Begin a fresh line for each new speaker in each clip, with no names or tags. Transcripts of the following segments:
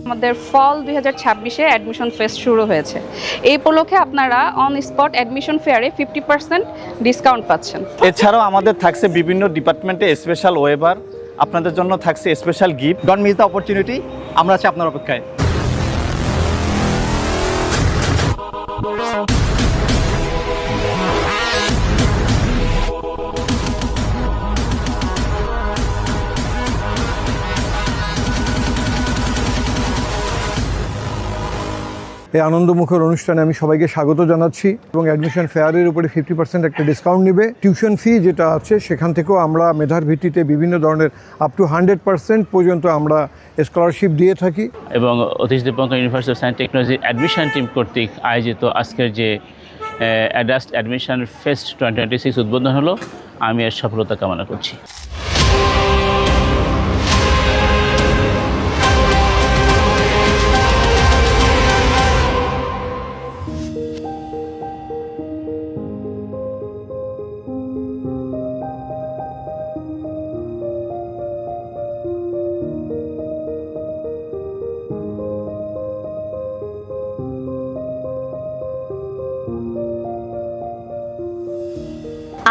আমাদের ফল 2026-এ admission fest শুরু হয়েছে। এই উপলক্ষে আপনারা অন স্পট অ্যাডমিশন ফেয়ারে 50% ডিসকাউন্ট পাচ্ছেন।
এছাড়াও আমাদের থাকছে বিভিন্ন ডিপার্টমেন্টে স্পেশাল ওয়েবার, আপনাদের জন্য থাকছে special gift.
Don't miss the opportunity, আমরা আছি আপনার অপেক্ষায়।
এই আনন্দমুখর অনুষ্ঠানে আমি সবাইকে স্বাগত জানাচ্ছি এবং অ্যাডমিশন ফেয়ারের উপরে 50% একটা ডিসকাউন্ট নেবে। টিউশন ফি যেটা আছে সেখান থেকেও আমরা মেধার ভিত্তিতে বিভিন্ন ধরনের আপ টু 100% পর্যন্ত আমরা স্কলারশিপ দিয়ে থাকি।
এবং Atish Dipankar university of science technology admission team কর্তৃক আয়োজিত আজকের যে অ্যাডাস্ট অ্যাডমিশন ফেস্ট 2026 উদ্বোধন হলো, আমি এর সফলতা কামনা করছি।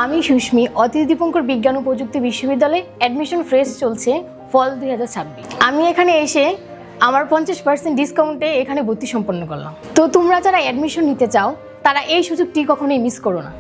আমি সুস্মি, অতীশ দীপঙ্কর বিজ্ঞান ও প্রযুক্তি বিশ্ববিদ্যালয়ে অ্যাডমিশন ফেস্ট চলছে ফল 2026। আমি এখানে এসে আমার 50% ডিসকাউন্টে এখানে ভর্তি সম্পন্ন করলাম। তো তোমরা যারা অ্যাডমিশন নিতে চাও তারা এই সুযোগটি কখনোই মিস করো না।